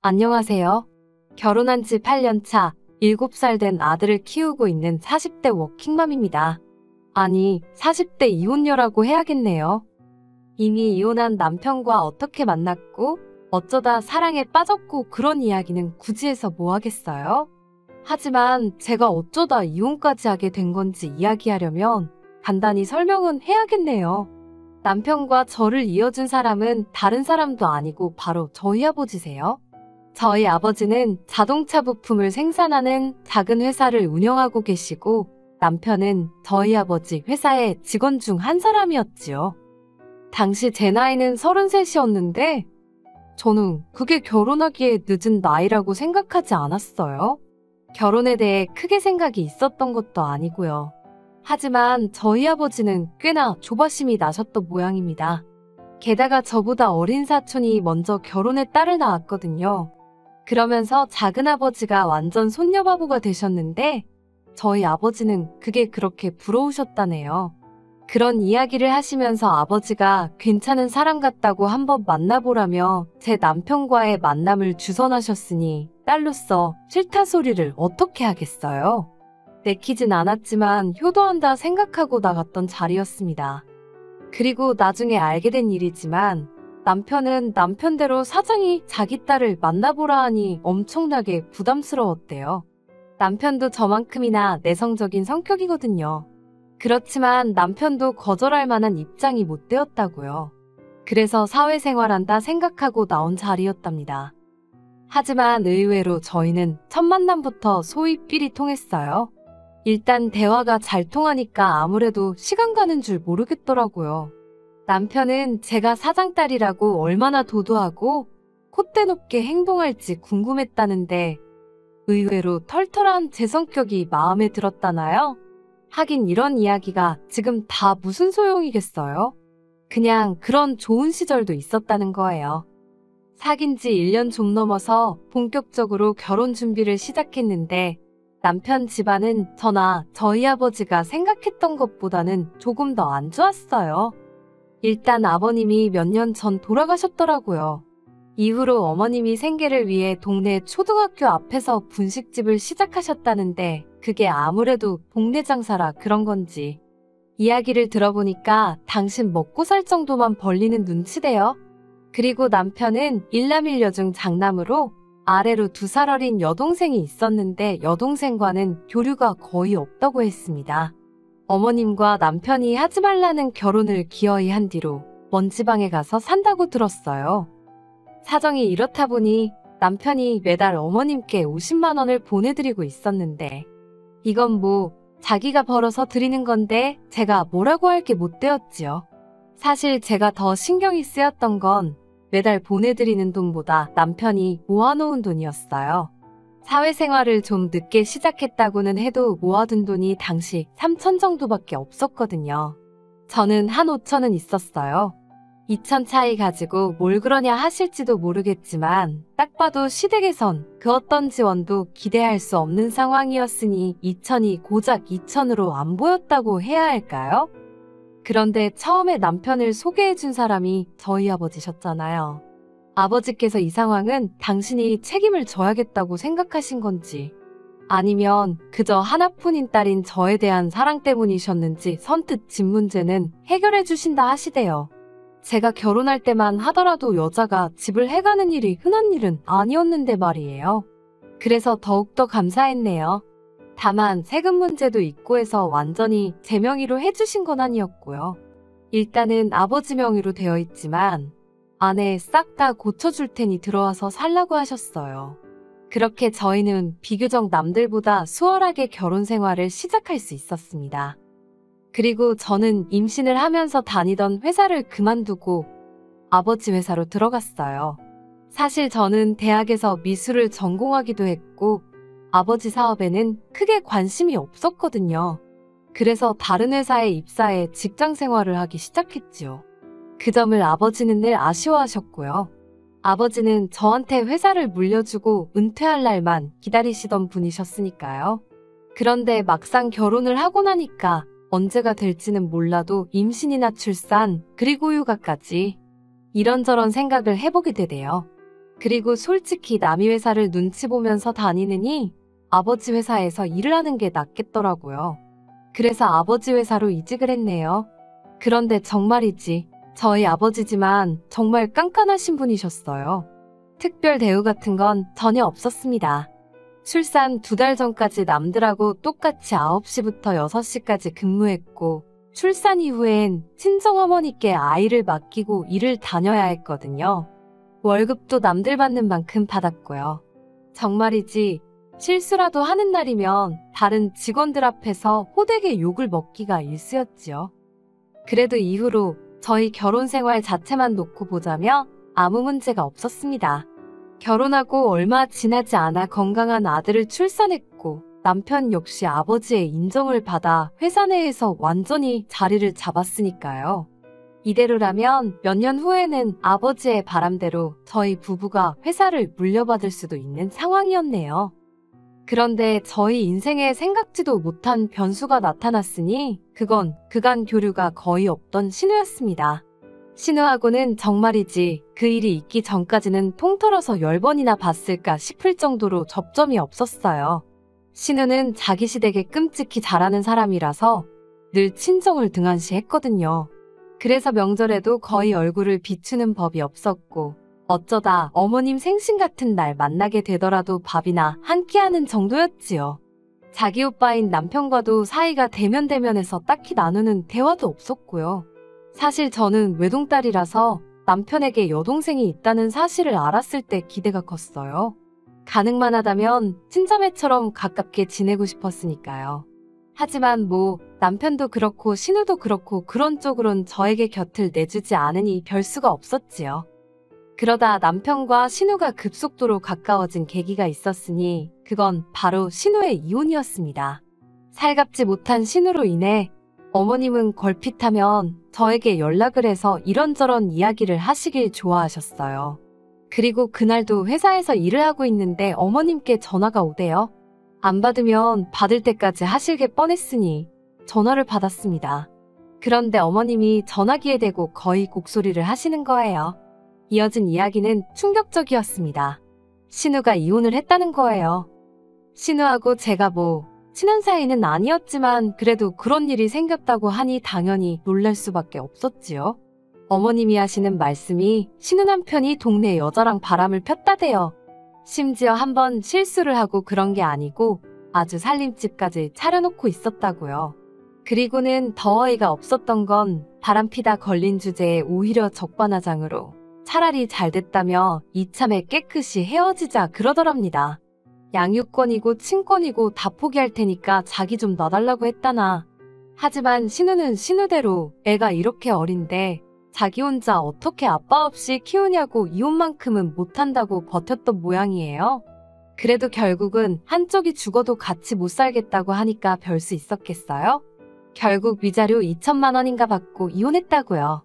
안녕하세요. 결혼한 지 8년 차, 7살 된 아들을 키우고 있는 40대 워킹맘입니다. 아니, 40대 이혼녀라고 해야겠네요. 이미 이혼한 남편과 어떻게 만났고, 어쩌다 사랑에 빠졌고 그런 이야기는 굳이 해서 뭐 하겠어요? 하지만 제가 어쩌다 이혼까지 하게 된 건지 이야기하려면 간단히 설명은 해야겠네요. 남편과 저를 이어준 사람은 다른 사람도 아니고 바로 저희 아버지세요. 저희 아버지는 자동차 부품을 생산하는 작은 회사를 운영하고 계시고 남편은 저희 아버지 회사의 직원 중 한 사람이었지요. 당시 제 나이는 33이었는데 저는 그게 결혼하기에 늦은 나이라고 생각하지 않았어요. 결혼에 대해 크게 생각이 있었던 것도 아니고요. 하지만 저희 아버지는 꽤나 조바심이 나셨던 모양입니다. 게다가 저보다 어린 사촌이 먼저 결혼해 딸을 낳았거든요. 그러면서 작은아버지가 완전 손녀바보가 되셨는데 저희 아버지는 그게 그렇게 부러우셨다네요. 그런 이야기를 하시면서 아버지가 괜찮은 사람 같다고 한번 만나보라며 제 남편과의 만남을 주선하셨으니 딸로서 싫다 소리를 어떻게 하겠어요? 내키진 않았지만 효도한다 생각하고 나갔던 자리였습니다. 그리고 나중에 알게 된 일이지만 남편은 남편대로 사장이 자기 딸을 만나보라 하니 엄청나게 부담스러웠대요. 남편도 저만큼이나 내성적인 성격이거든요. 그렇지만 남편도 거절할 만한 입장이 못 되었다고요. 그래서 사회생활한다 생각하고 나온 자리였답니다. 하지만 의외로 저희는 첫 만남부터 소위 삘이 통했어요. 일단 대화가 잘 통하니까 아무래도 시간 가는 줄 모르겠더라고요. 남편은 제가 사장딸이라고 얼마나 도도하고 콧대 높게 행동할지 궁금했다는데 의외로 털털한 제 성격이 마음에 들었다나요? 하긴 이런 이야기가 지금 다 무슨 소용이겠어요? 그냥 그런 좋은 시절도 있었다는 거예요. 사귄 지 1년 좀 넘어서 본격적으로 결혼 준비를 시작했는데 남편 집안은 저나 저희 아버지가 생각했던 것보다는 조금 더 안 좋았어요. 일단 아버님이 몇 년 전 돌아가셨더라고요. 이후로 어머님이 생계를 위해 동네 초등학교 앞에서 분식집을 시작하셨다는데 그게 아무래도 동네 장사라 그런 건지. 이야기를 들어보니까 당신 먹고 살 정도만 벌리는 눈치래요. 그리고 남편은 일남일녀 중 장남으로 아래로 2살 어린 여동생이 있었는데 여동생과는 교류가 거의 없다고 했습니다. 어머님과 남편이 하지 말라는 결혼을 기어이 한 뒤로 먼 지방에 가서 산다고 들었어요. 사정이 이렇다 보니 남편이 매달 어머님께 50만 원을 보내드리고 있었는데 이건 뭐 자기가 벌어서 드리는 건데 제가 뭐라고 할 게 못 되었지요. 사실 제가 더 신경이 쓰였던 건 매달 보내드리는 돈보다 남편이 모아놓은 돈이었어요. 사회생활을 좀 늦게 시작했다고는 해도 모아둔 돈이 당시 3천 정도밖에 없었거든요. 저는 한 5천은 있었어요. 2천 차이 가지고 뭘 그러냐 하실지도 모르겠지만 딱 봐도 시댁에선 그 어떤 지원도 기대할 수 없는 상황이었으니 2천이 고작 2천으로 안 보였다고 해야 할까요? 그런데 처음에 남편을 소개해준 사람이 저희 아버지셨잖아요. 아버지께서 이 상황은 당신이 책임을 져야겠다고 생각하신 건지 아니면 그저 하나뿐인 딸인 저에 대한 사랑 때문이셨는지 선뜻 집 문제는 해결해 주신다 하시대요. 제가 결혼할 때만 하더라도 여자가 집을 해가는 일이 흔한 일은 아니었는데 말이에요. 그래서 더욱더 감사했네요. 다만 세금 문제도 있고 해서 완전히 제 명의로 해주신 건 아니었고요. 일단은 아버지 명의로 되어 있지만 안에 싹 다 고쳐줄 테니 들어와서 살라고 하셨어요. 그렇게 저희는 비교적 남들보다 수월하게 결혼 생활을 시작할 수 있었습니다. 그리고 저는 임신을 하면서 다니던 회사를 그만두고 아버지 회사로 들어갔어요. 사실 저는 대학에서 미술을 전공하기도 했고 아버지 사업에는 크게 관심이 없었거든요. 그래서 다른 회사에 입사해 직장 생활을 하기 시작했지요. 그 점을 아버지는 늘 아쉬워하셨고요. 아버지는 저한테 회사를 물려주고 은퇴할 날만 기다리시던 분이셨으니까요. 그런데 막상 결혼을 하고 나니까 언제가 될지는 몰라도 임신이나 출산, 그리고 육아까지 이런저런 생각을 해보게 되네요. 그리고 솔직히 남의 회사를 눈치 보면서 다니느니 아버지 회사에서 일을 하는 게 낫겠더라고요. 그래서 아버지 회사로 이직을 했네요. 그런데 정말이지, 저희 아버지지만 정말 깐깐하신 분이셨어요. 특별 대우 같은 건 전혀 없었습니다. 출산 2달 전까지 남들하고 똑같이 9시부터 6시까지 근무했고, 출산 이후엔 친정어머니께 아이를 맡기고 일을 다녀야 했거든요. 월급도 남들 받는 만큼 받았고요. 정말이지, 실수라도 하는 날이면 다른 직원들 앞에서 호되게 욕을 먹기가 일쑤였지요. 그래도 이후로 저희 결혼 생활 자체만 놓고 보자면 아무 문제가 없었습니다. 결혼하고 얼마 지나지 않아 건강한 아들을 출산했고, 남편 역시 아버지의 인정을 받아 회사 내에서 완전히 자리를 잡았으니까요. 이대로라면 몇 년 후에는 아버지의 바람대로 저희 부부가 회사를 물려받을 수도 있는 상황이었네요. 그런데 저희 인생에 생각지도 못한 변수가 나타났으니 그건 그간 교류가 거의 없던 신우였습니다. 신우하고는 정말이지 그 일이 있기 전까지는 통틀어서 10번이나 봤을까 싶을 정도로 접점이 없었어요. 신우는 자기 시댁에 끔찍히 잘하는 사람이라서 늘 친정을 등한시했거든요. 그래서 명절에도 거의 얼굴을 비추는 법이 없었고, 어쩌다 어머님 생신 같은 날 만나게 되더라도 밥이나 한 끼 하는 정도였지요. 자기 오빠인 남편과도 사이가 대면대면해서 딱히 나누는 대화도 없었고요. 사실 저는 외동딸이라서 남편에게 여동생이 있다는 사실을 알았을 때 기대가 컸어요. 가능만 하다면 친자매처럼 가깝게 지내고 싶었으니까요. 하지만 남편도 그렇고 신우도 그렇고 그런 쪽으론 저에게 곁을 내주지 않으니 별 수가 없었지요. 그러다 남편과 신우가 급속도로 가까워진 계기가 있었으니 그건 바로 신우의 이혼이었습니다. 살갑지 못한 신우로 인해 어머님은 걸핏하면 저에게 연락을 해서 이런저런 이야기를 하시길 좋아하셨어요. 그리고 그날도 회사에서 일을 하고 있는데 어머님께 전화가 오대요. 안 받으면 받을 때까지 하실게 뻔했으니 전화를 받았습니다. 그런데 어머님이 전화기에 대고 거의 곡소리를 하시는 거예요. 이어진 이야기는 충격적이었습니다. 신우가 이혼을 했다는 거예요. 신우하고 제가 친한 사이는 아니었지만 그래도 그런 일이 생겼다고 하니 당연히 놀랄 수밖에 없었지요. 어머님이 하시는 말씀이 신우 남편이 동네 여자랑 바람을 폈다대요. 심지어 한번 실수를 하고 그런 게 아니고 아주 살림집까지 차려놓고 있었다고요. 그리고는 더 어이가 없었던 건 바람피다 걸린 주제에 오히려 적반하장으로 차라리 잘 됐다며 이참에 깨끗이 헤어지자 그러더랍니다. 양육권이고 친권이고 다 포기할 테니까 자기 좀 놔달라고 했다나. 하지만 신우는 신우대로 애가 이렇게 어린데 자기 혼자 어떻게 아빠 없이 키우냐고 이혼만큼은 못한다고 버텼던 모양이에요. 그래도 결국은 한쪽이 죽어도 같이 못 살겠다고 하니까 별 수 있었겠어요? 결국 위자료 2천만 원인가 받고 이혼했다고요.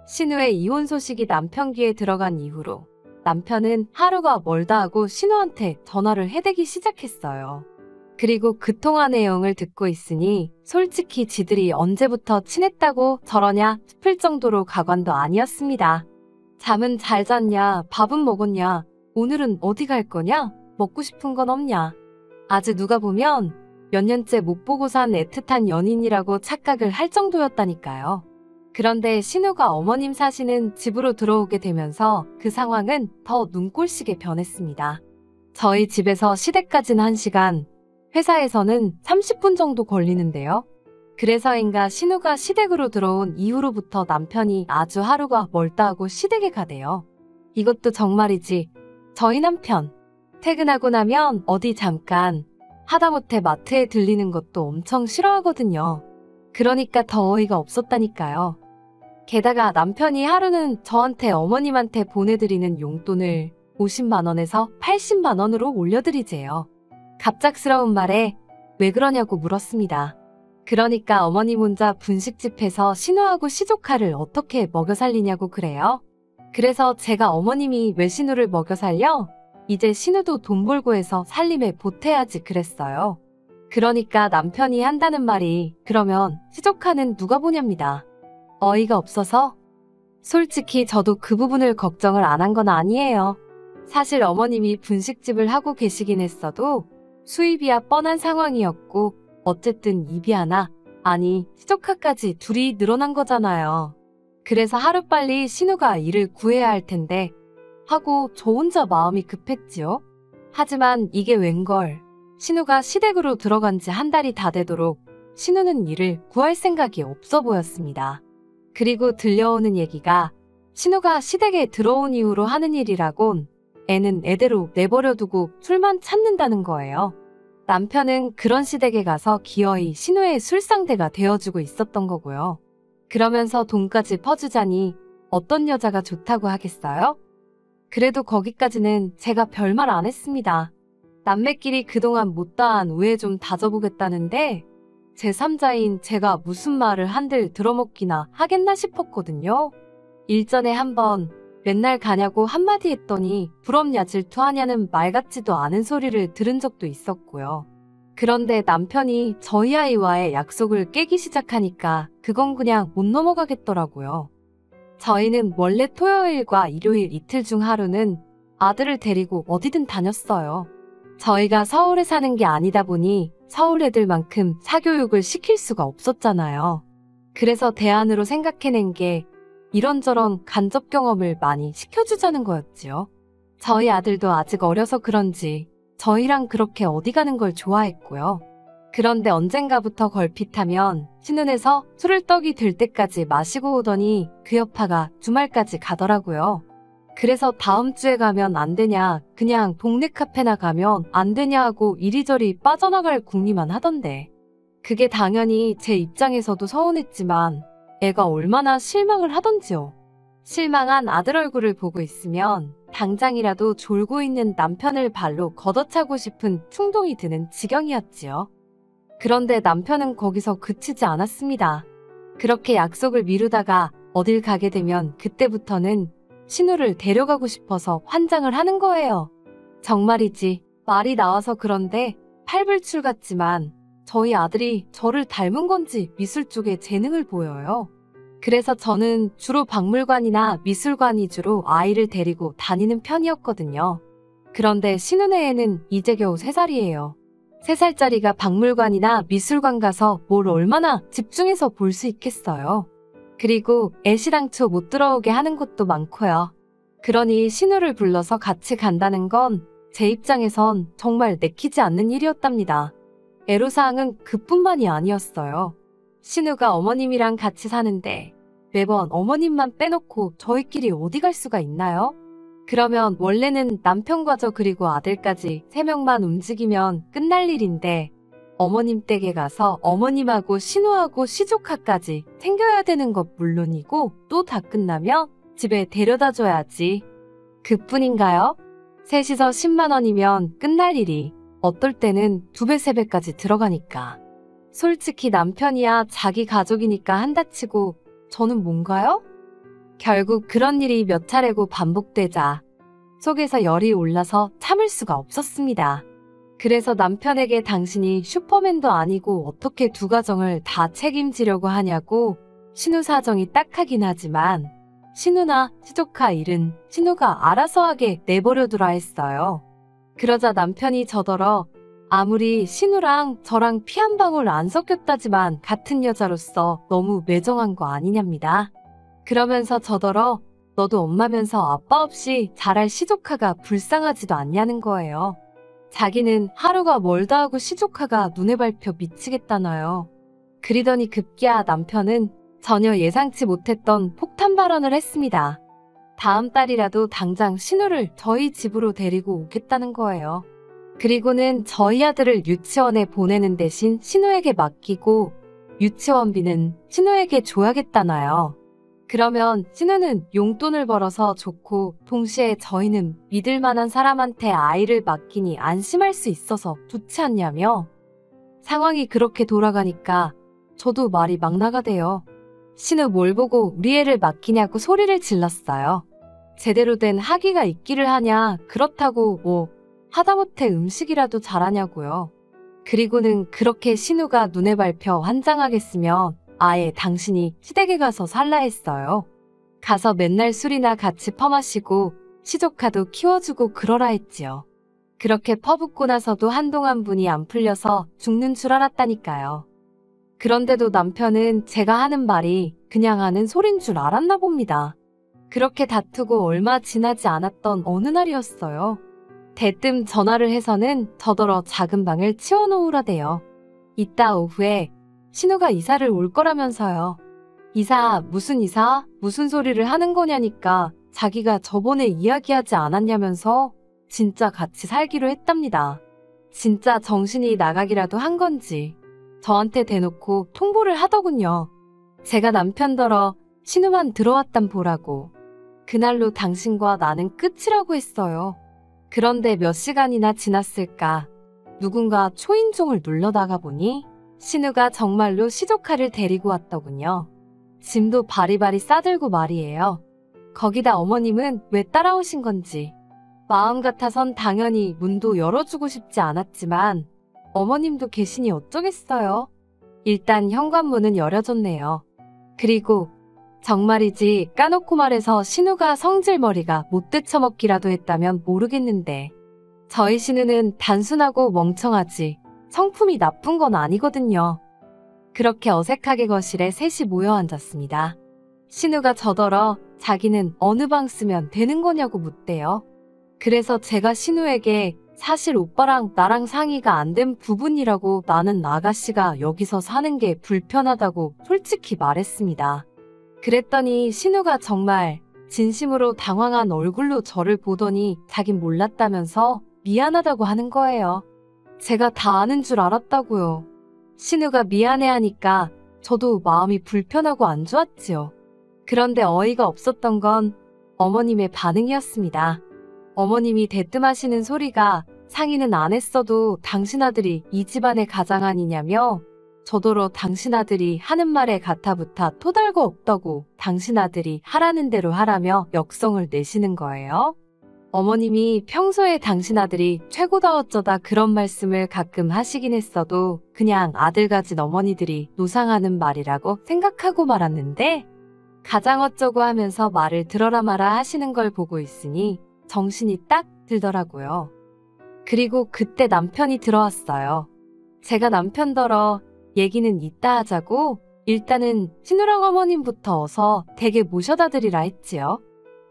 신우의 이혼 소식이 남편 귀에 들어간 이후로 남편은 하루가 멀다 하고 신우한테 전화를 해대기 시작했어요. 그리고 그 통화 내용을 듣고 있으니 솔직히 지들이 언제부터 친했다고 저러냐 싶을 정도로 가관도 아니었습니다. 잠은 잘 잤냐? 밥은 먹었냐? 오늘은 어디 갈 거냐? 먹고 싶은 건 없냐? 아주 누가 보면 몇 년째 못 보고 산 애틋한 연인이라고 착각을 할 정도였다니까요. 그런데 신우가 어머님 사시는 집으로 들어오게 되면서 그 상황은 더 눈꼴시게 변했습니다. 저희 집에서 시댁까지는 1시간, 회사에서는 30분 정도 걸리는데요. 그래서인가 신우가 시댁으로 들어온 이후로부터 남편이 아주 하루가 멀다 하고 시댁에 가대요. 이것도 정말이지. 저희 남편 퇴근하고 나면 어디 잠깐 하다못해 마트에 들리는 것도 엄청 싫어하거든요. 그러니까 더 어이가 없었다니까요. 게다가 남편이 하루는 저한테 어머님한테 보내드리는 용돈을 50만 원에서 80만 원으로 올려드리재요. 갑작스러운 말에 왜 그러냐고 물었습니다. 그러니까 어머님 혼자 분식집에서 신우하고 시조카를 어떻게 먹여 살리냐고 그래요. 그래서 제가 어머님이 왜 신우를 먹여 살려? 이제 신우도 돈 벌고 해서 살림에 보태야지 그랬어요. 그러니까 남편이 한다는 말이 그러면 시조카는 누가 보냐입니다. 어이가 없어서? 솔직히 저도 그 부분을 걱정을 안 한 건 아니에요. 사실 어머님이 분식집을 하고 계시긴 했어도 수입이야 뻔한 상황이었고 어쨌든 입이 하나, 아니 시조카까지 둘이 늘어난 거잖아요. 그래서 하루빨리 신우가 일을 구해야 할 텐데 하고 저 혼자 마음이 급했지요. 하지만 이게 웬걸. 신우가 시댁으로 들어간 지 한 달이 다 되도록 신우는 일을 구할 생각이 없어 보였습니다. 그리고 들려오는 얘기가 신우가 시댁에 들어온 이후로 하는 일이라곤 애는 애대로 내버려두고 술만 찾는다는 거예요. 남편은 그런 시댁에 가서 기어이 신우의 술상대가 되어주고 있었던 거고요. 그러면서 돈까지 퍼주자니 어떤 여자가 좋다고 하겠어요? 그래도 거기까지는 제가 별말 안 했습니다. 남매끼리 그동안 못다한 우애 좀 다져보겠다는데 제3자인 제가 무슨 말을 한들 들어먹기나 하겠나 싶었거든요. 일전에 한번 맨날 가냐고 한마디 했더니 부럽냐 질투하냐는 말 같지도 않은 소리를 들은 적도 있었고요. 그런데 남편이 저희 아이와의 약속을 깨기 시작하니까 그건 그냥 못 넘어가겠더라고요. 저희는 원래 토요일과 일요일 이틀 중 하루는 아들을 데리고 어디든 다녔어요. 저희가 서울에 사는 게 아니다 보니 서울 애들만큼 사교육을 시킬 수가 없었잖아요. 그래서 대안으로 생각해낸 게 이런저런 간접 경험을 많이 시켜주자는 거였지요. 저희 아들도 아직 어려서 그런지 저희랑 그렇게 어디 가는 걸 좋아했고요. 그런데 언젠가부터 걸핏하면 신혼에서 술을 떡이 들 때까지 마시고 오더니 그 여파가 주말까지 가더라고요. 그래서 다음 주에 가면 안 되냐, 그냥 동네 카페나 가면 안 되냐 하고 이리저리 빠져나갈 궁리만 하던데. 그게 당연히 제 입장에서도 서운했지만 애가 얼마나 실망을 하던지요. 실망한 아들 얼굴을 보고 있으면 당장이라도 졸고 있는 남편을 발로 걷어차고 싶은 충동이 드는 지경이었지요. 그런데 남편은 거기서 그치지 않았습니다. 그렇게 약속을 미루다가 어딜 가게 되면 그때부터는 신우를 데려가고 싶어서 환장을 하는 거예요. 정말이지 말이 나와서 그런데 팔불출 같지만 저희 아들이 저를 닮은 건지 미술 쪽에 재능을 보여요. 그래서 저는 주로 박물관이나 미술관 위주로 아이를 데리고 다니는 편이었거든요. 그런데 신우네 애는 이제 겨우 3살이에요. 3살짜리가 박물관이나 미술관 가서 뭘 얼마나 집중해서 볼 수 있겠어요. 그리고 애시당초 못 들어오게 하는 것도 많고요. 그러니 신우를 불러서 같이 간다는 건 제 입장에선 정말 내키지 않는 일이었답니다. 애로사항은 그뿐만이 아니었어요. 신우가 어머님이랑 같이 사는데 매번 어머님만 빼놓고 저희끼리 어디 갈 수가 있나요? 그러면 원래는 남편과 저 그리고 아들까지 3명만 움직이면 끝날 일인데 어머님 댁에 가서 어머님하고 신우하고 시조카까지 챙겨야 되는 것 물론이고 또 다 끝나면 집에 데려다 줘야지. 그뿐인가요? 셋이서 10만 원이면 끝날 일이 어떨 때는 2배, 3배까지 들어가니까. 솔직히 남편이야 자기 가족이니까 한다치고 저는 뭔가요? 결국 그런 일이 몇 차례고 반복되자 속에서 열이 올라서 참을 수가 없었습니다. 그래서 남편에게 당신이 슈퍼맨도 아니고 어떻게 두 가정을 다 책임지려고 하냐고 신우 사정이 딱하긴 하지만 신우나 시조카 일은 신우가 알아서 하게 내버려두라 했어요. 그러자 남편이 저더러 아무리 신우랑 저랑 피 한 방울 안 섞였다지만 같은 여자로서 너무 매정한 거 아니냐입니다. 그러면서 저더러 너도 엄마면서 아빠 없이 자랄 시조카가 불쌍하지도 않냐는 거예요. 자기는 하루가 멀다 하고 시조카가 눈에 밟혀 미치겠다나요. 그리더니 급기야 남편은 전혀 예상치 못했던 폭탄 발언을 했습니다. 다음 달이라도 당장 신우를 저희 집으로 데리고 오겠다는 거예요. 그리고는 저희 아들을 유치원에 보내는 대신 신우에게 맡기고 유치원비는 신우에게 줘야겠다나요. 그러면 신우는 용돈을 벌어서 좋고 동시에 저희는 믿을 만한 사람한테 아이를 맡기니 안심할 수 있어서 좋지 않냐며. 상황이 그렇게 돌아가니까 저도 말이 막 나가대요. 신우 뭘 보고 우리 애를 맡기냐고 소리를 질렀어요. 제대로 된 학위가 있기를 하냐, 그렇다고 뭐 하다못해 음식이라도 잘하냐고요. 그리고는 그렇게 신우가 눈에 밟혀 환장하겠으면 아예 당신이 시댁에 가서 살라 했어요. 가서 맨날 술이나 같이 퍼마시고 시조카도 키워주고 그러라 했지요. 그렇게 퍼붓고 나서도 한동안 분이 안 풀려서 죽는 줄 알았다니까요. 그런데도 남편은 제가 하는 말이 그냥 하는 소린 줄 알았나 봅니다. 그렇게 다투고 얼마 지나지 않았던 어느 날이었어요. 대뜸 전화를 해서는 저더러 작은 방을 치워놓으라대요. 이따 오후에 신우가 이사를 올 거라면서요. 이사? 무슨 이사? 무슨 소리를 하는 거냐니까 자기가 저번에 이야기하지 않았냐면서 진짜 같이 살기로 했답니다. 진짜 정신이 나가기라도 한 건지 저한테 대놓고 통보를 하더군요. 제가 남편더러 신우만 들어왔단 보라고. 그날로 당신과 나는 끝이라고 했어요. 그런데 몇 시간이나 지났을까 누군가 초인종을 눌러다가 보니 신우가 정말로 시조카를 데리고 왔더군요. 짐도 바리바리 싸들고 말이에요. 거기다 어머님은 왜 따라오신 건지. 마음 같아선 당연히 문도 열어주고 싶지 않았지만 어머님도 계시니 어쩌겠어요. 일단 현관문은 열어줬네요. 그리고 정말이지 까놓고 말해서 신우가 성질머리가 못 되쳐먹기라도 했다면 모르겠는데 저희 신우는 단순하고 멍청하지 성품이 나쁜 건 아니거든요. 그렇게 어색하게 거실에 셋이 모여 앉았습니다. 신우가 저더러 자기는 어느 방 쓰면 되는 거냐고 묻대요. 그래서 제가 신우에게 사실 오빠랑 나랑 상의가 안 된 부분이라고 나는 아가씨가 여기서 사는 게 불편하다고 솔직히 말했습니다. 그랬더니 신우가 정말 진심으로 당황한 얼굴로 저를 보더니 자긴 몰랐다면서 미안하다고 하는 거예요. 제가 다 아는 줄 알았다고요. 신우가 미안해하니까 저도 마음이 불편하고 안 좋았지요. 그런데 어이가 없었던 건 어머님의 반응이었습니다. 어머님이 대뜸하시는 소리가 상의는 안 했어도 당신 아들이 이 집안의 가장 아니냐며 저더러 당신 아들이 하는 말에 가타부타 토달고 없다고 당신 아들이 하라는 대로 하라며 역성을 내시는 거예요. 어머님이 평소에 당신 아들이 최고다 어쩌다 그런 말씀을 가끔 하시긴 했어도 그냥 아들 가진 어머니들이 노상하는 말이라고 생각하고 말았는데 가장 어쩌고 하면서 말을 들어라 마라 하시는 걸 보고 있으니 정신이 딱 들더라고요. 그리고 그때 남편이 들어왔어요. 제가 남편더러 얘기는 이따 하자고 일단은 신우랑 어머님부터 어서 댁에 모셔다 드리라 했지요.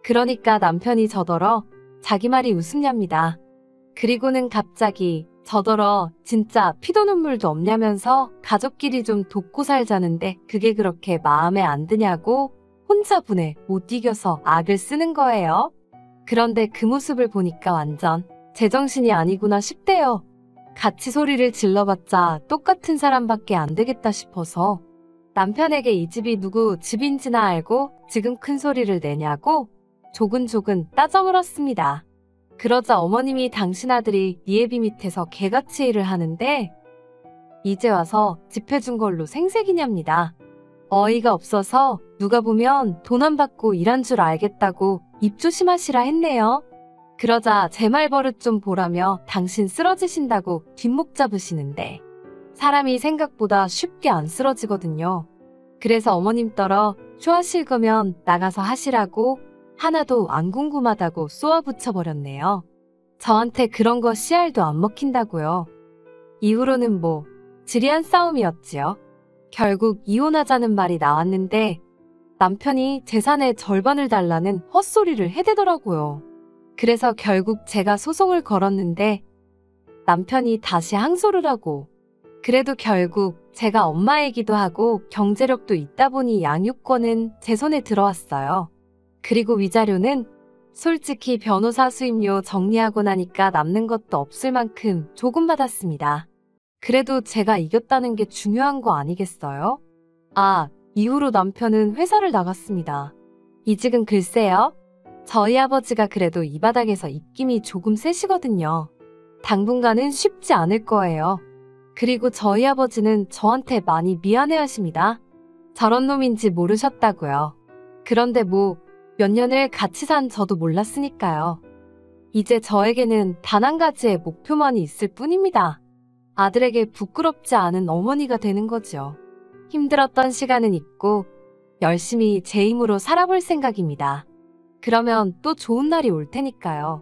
그러니까 남편이 저더러 자기 말이 웃음냐입니다. 그리고는 갑자기 저더러 진짜 피도 눈물도 없냐면서 가족끼리 좀 돕고 살자는데 그게 그렇게 마음에 안 드냐고 혼자분에 못 이겨서 악을 쓰는 거예요. 그런데 그 모습을 보니까 완전 제정신이 아니구나 싶대요. 같이 소리를 질러봤자 똑같은 사람밖에 안 되겠다 싶어서 남편에게 이 집이 누구 집인지나 알고 지금 큰 소리를 내냐고 조근조근 따져 물었습니다. 그러자 어머님이 당신 아들이 네 애비 밑에서 개같이 일을 하는데 이제 와서 집 해준 걸로 생색이냐입니다. 어이가 없어서 누가 보면 돈 안 받고 일한 줄 알겠다고 입 조심하시라 했네요. 그러자 제 말 버릇 좀 보라며 당신 쓰러지신다고 뒷목 잡으시는데 사람이 생각보다 쉽게 안 쓰러지거든요. 그래서 어머님더러 쇼하실 거면 나가서 하시라고 하나도 안 궁금하다고 쏘아붙여버렸네요. 저한테 그런 거 씨알도 안 먹힌다고요. 이후로는 뭐 지리한 싸움이었지요. 결국 이혼하자는 말이 나왔는데 남편이 재산의 절반을 달라는 헛소리를 해대더라고요. 그래서 결국 제가 소송을 걸었는데 남편이 다시 항소를 하고 그래도 결국 제가 엄마이기도 하고 경제력도 있다 보니 양육권은 제 손에 들어왔어요. 그리고 위자료는 솔직히 변호사 수임료 정리하고 나니까 남는 것도 없을 만큼 조금 받았습니다. 그래도 제가 이겼다는 게 중요한 거 아니겠어요? 아, 이후로 남편은 회사를 나갔습니다. 이직은 글쎄요. 저희 아버지가 그래도 이 바닥에서 입김이 조금 세시거든요. 당분간은 쉽지 않을 거예요. 그리고 저희 아버지는 저한테 많이 미안해하십니다. 저런 놈인지 모르셨다고요. 그런데 뭐 몇 년을 같이 산 저도 몰랐으니까요. 이제 저에게는 단 한 가지의 목표만이 있을 뿐입니다. 아들에게 부끄럽지 않은 어머니가 되는 거죠. 힘들었던 시간은 잊고 열심히 제 힘으로 살아볼 생각입니다. 그러면 또 좋은 날이 올 테니까요.